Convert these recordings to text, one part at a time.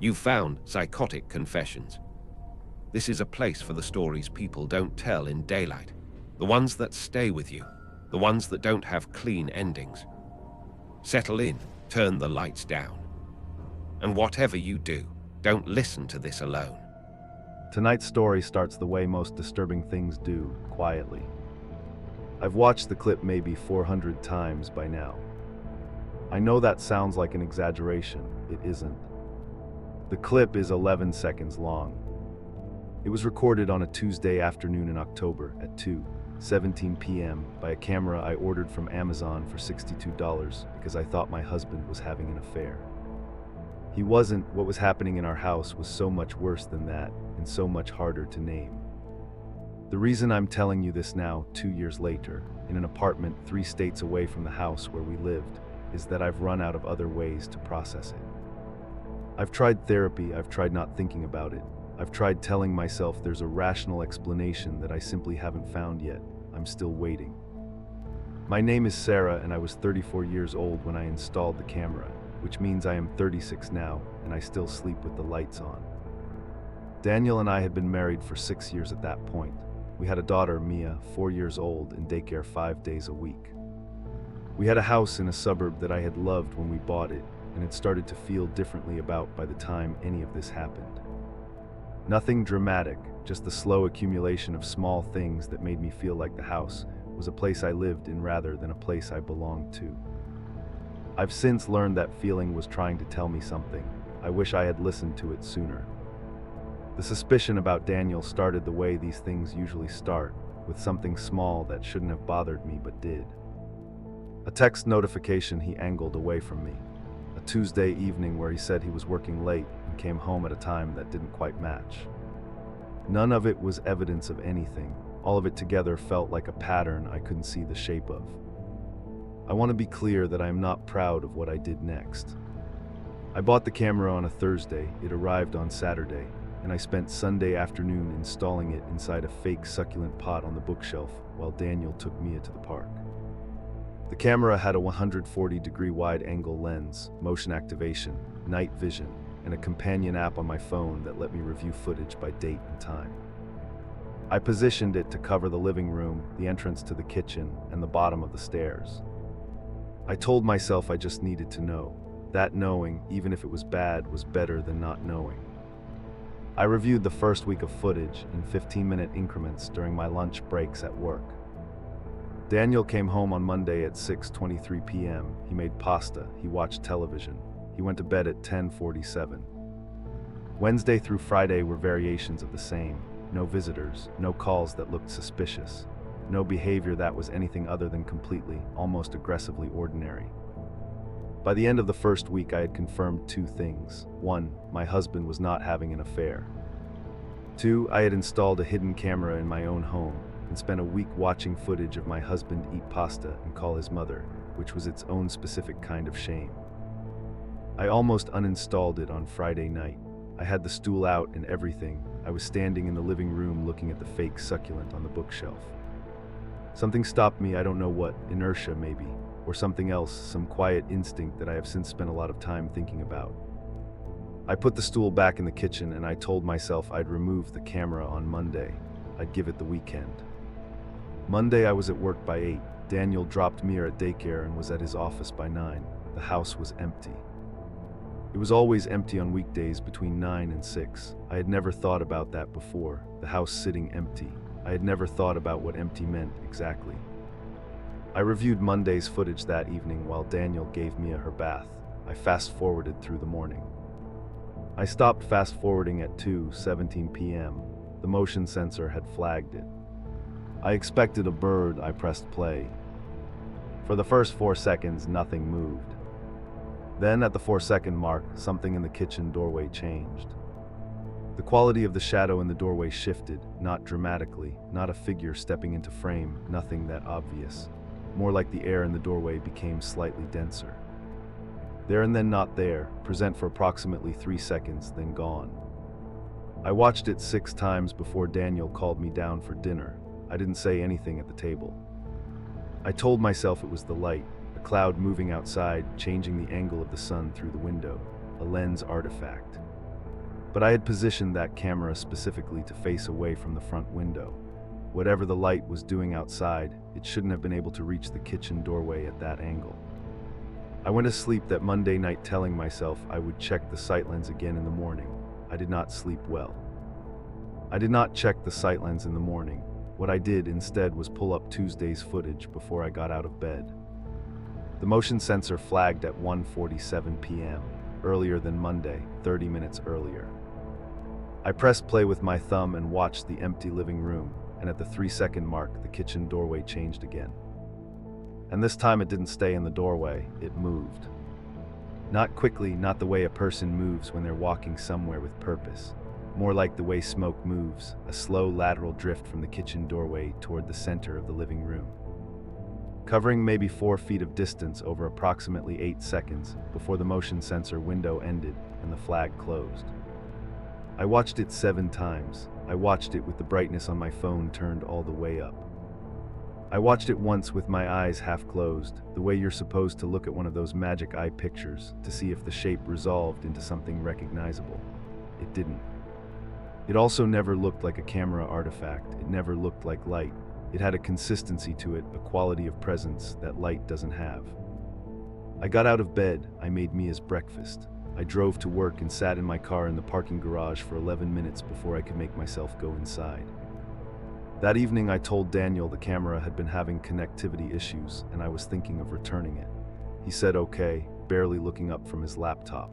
You've found Psychotic Confessions. This is a place for the stories people don't tell in daylight, the ones that stay with you, the ones that don't have clean endings. Settle in, turn the lights down. And whatever you do, don't listen to this alone. Tonight's story starts the way most disturbing things do, quietly. I've watched the clip maybe 400 times by now. I know that sounds like an exaggeration. It isn't. The clip is 11 seconds long. It was recorded on a Tuesday afternoon in October at 2:17 p.m. by a camera I ordered from Amazon for $62 because I thought my husband was having an affair. He wasn't. What was happening in our house was so much worse than that, and so much harder to name. The reason I'm telling you this now, 2 years later, in an apartment 3 states away from the house where we lived, is that I've run out of other ways to process it. I've tried therapy, I've tried not thinking about it. I've tried telling myself there's a rational explanation that I simply haven't found yet. I'm still waiting. My name is Sarah, and I was 34 years old when I installed the camera, which means I am 36 now, and I still sleep with the lights on. Daniel and I had been married for 6 years at that point. We had a daughter, Mia, 4 years old, in daycare 5 days a week. We had a house in a suburb that I had loved when we bought it, and had started to feel differently about by the time any of this happened. Nothing dramatic, just the slow accumulation of small things that made me feel like the house was a place I lived in rather than a place I belonged to. I've since learned that feeling was trying to tell me something. I wish I had listened to it sooner. The suspicion about Daniel started the way these things usually start, with something small that shouldn't have bothered me but did. A text notification he angled away from me. A Tuesday evening where he said he was working late and came home at a time that didn't quite match. None of it was evidence of anything. All of it together felt like a pattern I couldn't see the shape of. I want to be clear that I am not proud of what I did next. I bought the camera on a Thursday, it arrived on Saturday, and I spent Sunday afternoon installing it inside a fake succulent pot on the bookshelf while Daniel took Mia to the park. The camera had a 140-degree wide-angle lens, motion activation, night vision, and a companion app on my phone that let me review footage by date and time. I positioned it to cover the living room, the entrance to the kitchen, and the bottom of the stairs. I told myself I just needed to know. That knowing, even if it was bad, was better than not knowing. I reviewed the first week of footage in 15-minute increments during my lunch breaks at work. Daniel came home on Monday at 6:23 p.m. He made pasta, he watched television. He went to bed at 10:47. Wednesday through Friday were variations of the same. No visitors, no calls that looked suspicious, no behavior that was anything other than completely, almost aggressively ordinary. By the end of the first week, I had confirmed 2 things. 1, my husband was not having an affair. 2, I had installed a hidden camera in my own home and spent a week watching footage of my husband eat pasta and call his mother, which was its own specific kind of shame. I almost uninstalled it on Friday night. I had the stool out and everything. I was standing in the living room looking at the fake succulent on the bookshelf. Something stopped me, I don't know what, inertia maybe, or something else, some quiet instinct that I have since spent a lot of time thinking about. I put the stool back in the kitchen and I told myself I'd remove the camera on Monday. I'd give it the weekend. Monday I was at work by 8. Daniel dropped Mia at daycare and was at his office by 9. The house was empty. It was always empty on weekdays between 9 and 6. I had never thought about that before, the house sitting empty. I had never thought about what empty meant exactly. I reviewed Monday's footage that evening while Daniel gave Mia her bath. I fast-forwarded through the morning. I stopped fast-forwarding at 2:17 p.m. The motion sensor had flagged it. I expected a bird. I pressed play. For the first 4 seconds, nothing moved. Then, at the 4-second mark, something in the kitchen doorway changed. The quality of the shadow in the doorway shifted, not dramatically, not a figure stepping into frame, nothing that obvious. More like the air in the doorway became slightly denser. There and then not there, present for approximately 3 seconds, then gone. I watched it 6 times before Daniel called me down for dinner. I didn't say anything at the table. I told myself it was the light, a cloud moving outside, changing the angle of the sun through the window, a lens artifact. But I had positioned that camera specifically to face away from the front window. Whatever the light was doing outside, it shouldn't have been able to reach the kitchen doorway at that angle. I went to sleep that Monday night telling myself I would check the sight lens again in the morning. I did not sleep well. I did not check the sight lens in the morning. What I did instead was pull up Tuesday's footage before I got out of bed. The motion sensor flagged at 1:47 p.m., earlier than Monday, 30 minutes earlier. I pressed play with my thumb and watched the empty living room, and at the 3-second mark, the kitchen doorway changed again. And this time it didn't stay in the doorway, it moved. Not quickly, not the way a person moves when they're walking somewhere with purpose. More like the way smoke moves, a slow lateral drift from the kitchen doorway toward the center of the living room. Covering maybe 4 feet of distance over approximately 8 seconds before the motion sensor window ended and the flag closed. I watched it 7 times. I watched it with the brightness on my phone turned all the way up. I watched it once with my eyes half closed, the way you're supposed to look at one of those magic eye pictures to see if the shape resolved into something recognizable. It didn't. It also never looked like a camera artifact. It never looked like light. It had a consistency to it, a quality of presence that light doesn't have. I got out of bed. I made Mia's breakfast. I drove to work and sat in my car in the parking garage for 11 minutes before I could make myself go inside. That evening I told Daniel the camera had been having connectivity issues and I was thinking of returning it. He said okay, barely looking up from his laptop.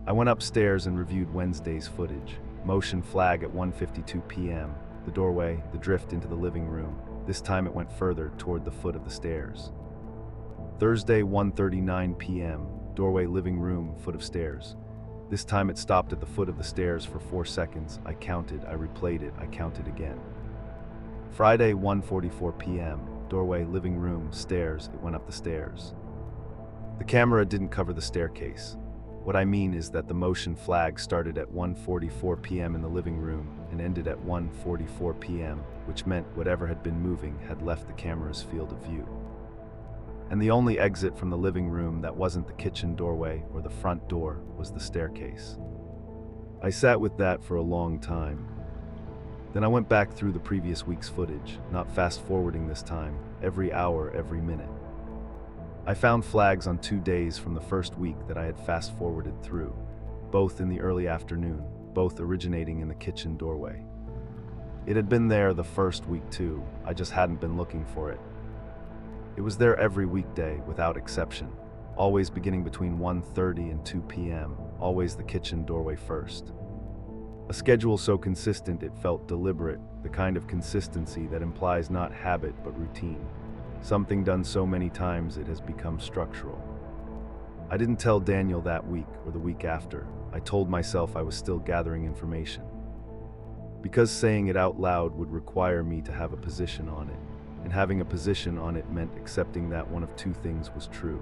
I went upstairs and reviewed Wednesday's footage. Motion flag at 1:52 p.m. The doorway, the drift into the living room. This time it went further toward the foot of the stairs. Thursday 1:39 p.m. Doorway, living room, foot of stairs. This time it stopped at the foot of the stairs for 4 seconds. I counted, I replayed it, I counted again. Friday 1:44 p.m. Doorway, living room, stairs. It went up the stairs. The camera didn't cover the staircase. What I mean is that the motion flag started at 1:44 p.m. in the living room and ended at 1:44 p.m., which meant whatever had been moving had left the camera's field of view. And the only exit from the living room that wasn't the kitchen doorway or the front door was the staircase. I sat with that for a long time. Then I went back through the previous week's footage, not fast-forwarding this time, every hour, every minute. I found flags on 2 days from the first week that I had fast-forwarded through, both in the early afternoon, both originating in the kitchen doorway. It had been there the first week too, I just hadn't been looking for it. It was there every weekday, without exception, always beginning between 1:30 and 2 p.m., always the kitchen doorway first. A schedule so consistent it felt deliberate, the kind of consistency that implies not habit but routine. Something done so many times it has become structural. I didn't tell Daniel that week or the week after. I told myself I was still gathering information. Because saying it out loud would require me to have a position on it, and having a position on it meant accepting that one of 2 things was true.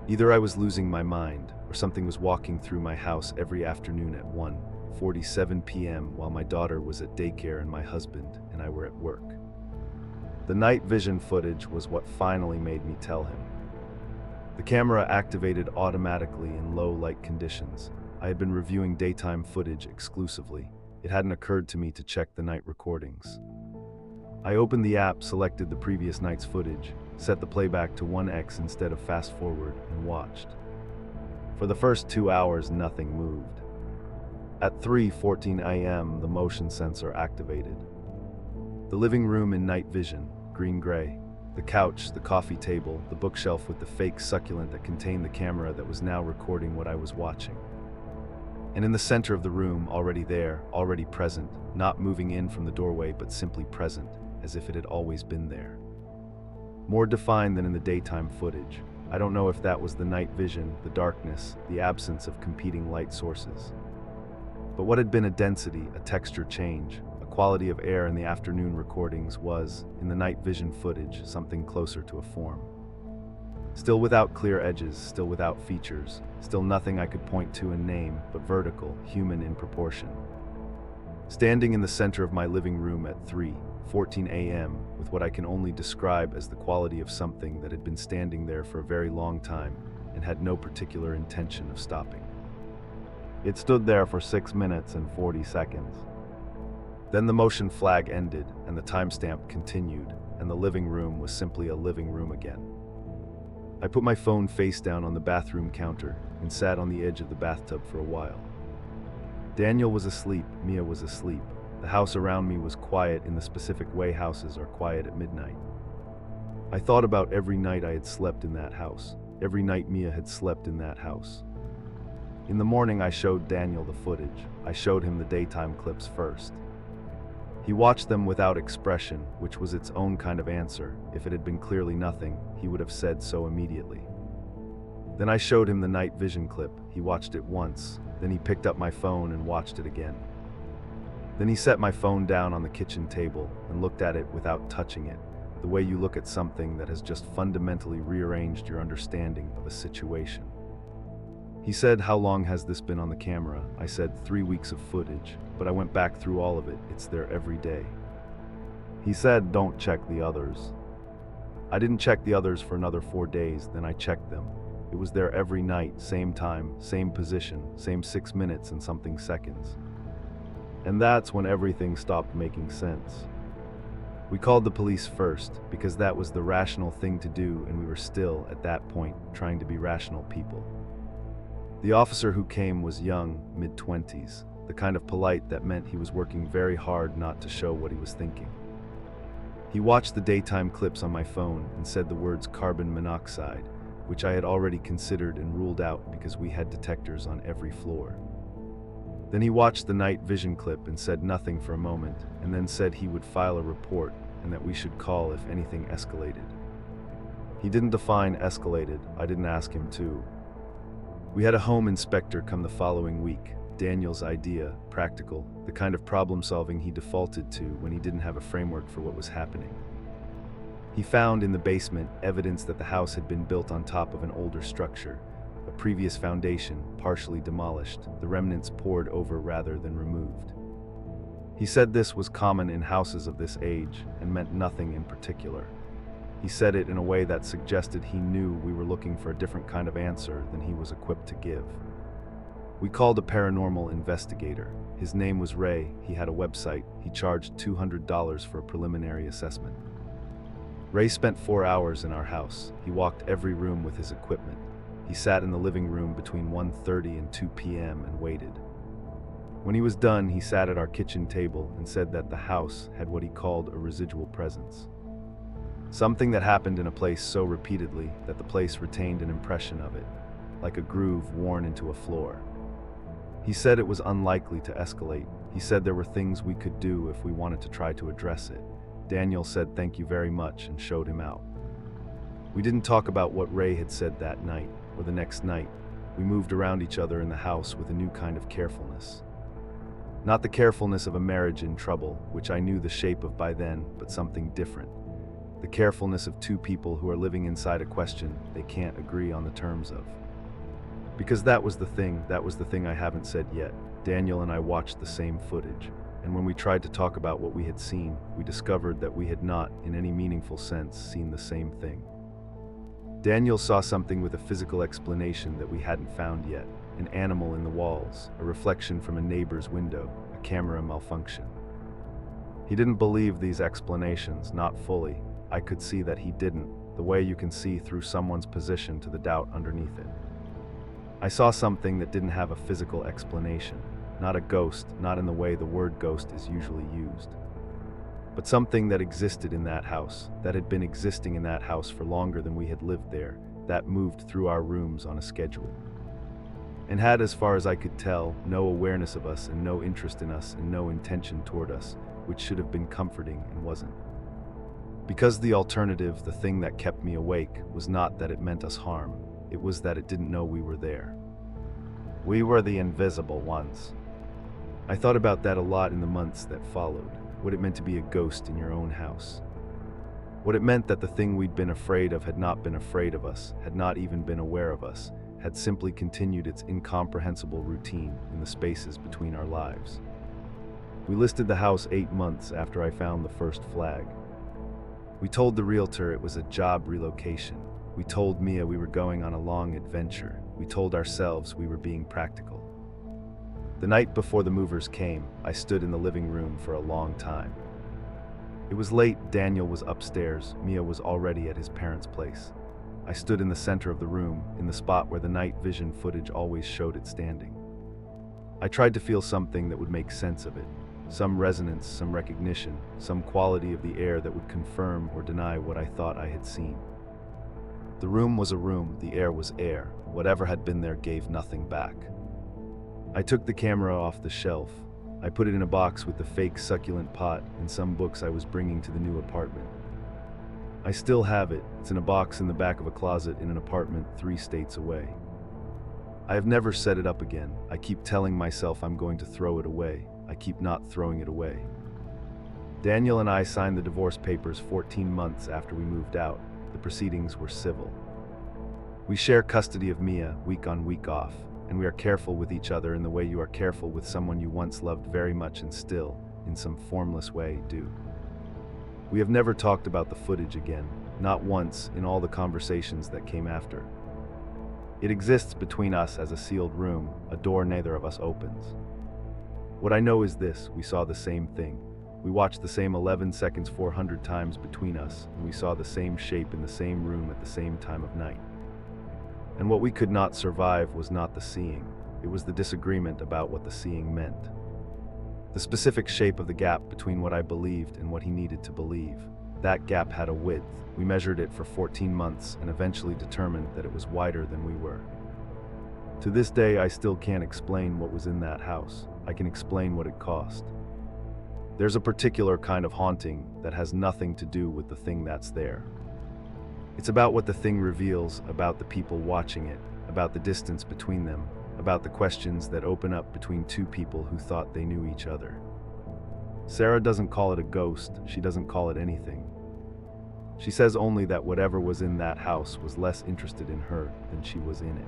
Either I was losing my mind, or something was walking through my house every afternoon at 1:47 p.m. while my daughter was at daycare and my husband and I were at work. The night vision footage was what finally made me tell him. The camera activated automatically in low light conditions. I had been reviewing daytime footage exclusively. It hadn't occurred to me to check the night recordings. I opened the app, selected the previous night's footage, set the playback to 1x instead of fast forward, and watched. For the first 2 hours, nothing moved. At 3:14 a.m., the motion sensor activated. The living room in night vision, green-gray. The couch, the coffee table, the bookshelf with the fake succulent that contained the camera that was now recording what I was watching. And in the center of the room, already there, already present, not moving in from the doorway but simply present, as if it had always been there. More defined than in the daytime footage. I don't know if that was the night vision, the darkness, the absence of competing light sources. But what had been a density, a texture change, a quality of air in the afternoon recordings was, in the night vision footage, something closer to a form. Still without clear edges, still without features, still nothing I could point to and name, but vertical, human in proportion. Standing in the center of my living room at 3:14 a.m. with what I can only describe as the quality of something that had been standing there for a very long time and had no particular intention of stopping. It stood there for 6 minutes and 40 seconds. Then the motion flag ended and the timestamp continued, and the living room was simply a living room again. I put my phone face down on the bathroom counter and sat on the edge of the bathtub for a while. Daniel was asleep, Mia was asleep. The house around me was quiet in the specific way houses are quiet at midnight. I thought about every night I had slept in that house, every night Mia had slept in that house. In the morning I showed Daniel the footage. I showed him the daytime clips first. He watched them without expression, which was its own kind of answer. If it had been clearly nothing, he would have said so immediately. Then I showed him the night vision clip. He watched it once, then he picked up my phone and watched it again. Then he set my phone down on the kitchen table and looked at it without touching it, the way you look at something that has just fundamentally rearranged your understanding of a situation. He said, "How long has this been on the camera?" I said, 3 weeks of footage, but I went back through all of it. It's there every day. He said, "Don't check the others." I didn't check the others for another 4 days, then I checked them. It was there every night, same time, same position, same 6 minutes and something seconds. And that's when everything stopped making sense. We called the police first, because that was the rational thing to do, and we were still, at that point, trying to be rational people. The officer who came was young, mid-20s, the kind of polite that meant he was working very hard not to show what he was thinking. He watched the daytime clips on my phone and said the words carbon monoxide, which I had already considered and ruled out because we had detectors on every floor. Then he watched the night vision clip and said nothing for a moment, and then said he would file a report and that we should call if anything escalated. He didn't define escalated, I didn't ask him to. We had a home inspector come the following week. Daniel's idea, practical, the kind of problem solving he defaulted to when he didn't have a framework for what was happening. He found in the basement evidence that the house had been built on top of an older structure, a previous foundation partially demolished, the remnants poured over rather than removed. He said this was common in houses of this age and meant nothing in particular. He said it in a way that suggested he knew we were looking for a different kind of answer than he was equipped to give. We called a paranormal investigator. His name was Ray, he had a website, he charged $200 for a preliminary assessment. Ray spent 4 hours in our house. He walked every room with his equipment. He sat in the living room between 1:30 and 2 p.m. and waited. When he was done, he sat at our kitchen table and said that the house had what he called a residual presence. Something that happened in a place so repeatedly that the place retained an impression of it, like a groove worn into a floor. He said it was unlikely to escalate. He said there were things we could do if we wanted to try to address it. Daniel said thank you very much and showed him out. We didn't talk about what Ray had said that night or the next night. We moved around each other in the house with a new kind of carefulness. Not the carefulness of a marriage in trouble, which I knew the shape of by then, but something different. The carefulness of two people who are living inside a question they can't agree on the terms of. Because that was the thing I haven't said yet. Daniel and I watched the same footage, and when we tried to talk about what we had seen, we discovered that we had not, in any meaningful sense, seen the same thing. Daniel saw something with a physical explanation that we hadn't found yet, an animal in the walls, a reflection from a neighbor's window, a camera malfunction. He didn't believe these explanations, not fully. I could see that he didn't, the way you can see through someone's position to the doubt underneath it. I saw something that didn't have a physical explanation, not a ghost, not in the way the word ghost is usually used, but something that existed in that house, that had been existing in that house for longer than we had lived there, that moved through our rooms on a schedule, and had, as far as I could tell, no awareness of us and no interest in us and no intention toward us, which should have been comforting and wasn't. Because the alternative, the thing that kept me awake, was not that it meant us harm, it was that it didn't know we were there. We were the invisible ones. I thought about that a lot in the months that followed, what it meant to be a ghost in your own house. What it meant that the thing we'd been afraid of had not been afraid of us, had not even been aware of us, had simply continued its incomprehensible routine in the spaces between our lives. We listed the house 8 months after I found the first flag. We told the realtor it was a job relocation. We told Mia we were going on a long adventure. We told ourselves we were being practical. The night before the movers came, I stood in the living room for a long time. It was late, Daniel was upstairs, Mia was already at his parents' place. I stood in the center of the room, in the spot where the night vision footage always showed it standing. I tried to feel something that would make sense of it. Some resonance, some recognition, some quality of the air that would confirm or deny what I thought I had seen. The room was a room, the air was air. Whatever had been there gave nothing back. I took the camera off the shelf. I put it in a box with the fake succulent pot and some books I was bringing to the new apartment. I still have it. It's in a box in the back of a closet in an apartment 3 states away. I have never set it up again. I keep telling myself I'm going to throw it away. I keep not throwing it away. Daniel and I signed the divorce papers 14 months after we moved out. The proceedings were civil. We share custody of Mia, week on, week off, and we are careful with each other in the way you are careful with someone you once loved very much and still, in some formless way, do. We have never talked about the footage again, not once in all the conversations that came after. It exists between us as a sealed room, a door neither of us opens. What I know is this: we saw the same thing. We watched the same 11 seconds 400 times between us, and we saw the same shape in the same room at the same time of night. And what we could not survive was not the seeing, it was the disagreement about what the seeing meant. The specific shape of the gap between what I believed and what he needed to believe. That gap had a width. We measured it for 14 months and eventually determined that it was wider than we were. To this day, I still can't explain what was in that house. I can explain what it cost. There's a particular kind of haunting that has nothing to do with the thing that's there. It's about what the thing reveals, about the people watching it, about the distance between them, about the questions that open up between 2 people who thought they knew each other. Sarah doesn't call it a ghost, she doesn't call it anything. She says only that whatever was in that house was less interested in her than she was in it.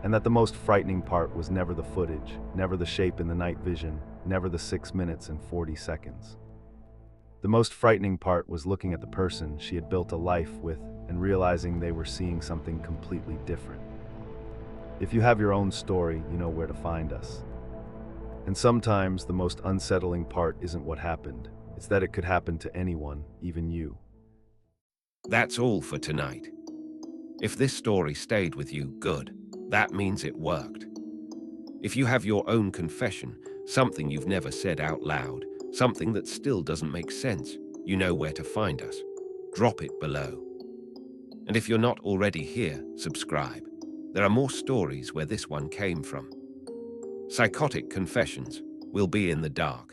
And that the most frightening part was never the footage, never the shape in the night vision, never the 6 minutes and 40 seconds. The most frightening part was looking at the person she had built a life with and realizing they were seeing something completely different. If you have your own story, you know where to find us. And sometimes the most unsettling part isn't what happened, it's that it could happen to anyone, even you. That's all for tonight. If this story stayed with you, good. That means it worked. If you have your own confession, something you've never said out loud, something that still doesn't make sense, you know where to find us. Drop it below. And if you're not already here, subscribe. There are more stories where this one came from. Psychotic Confessions will be in the dark.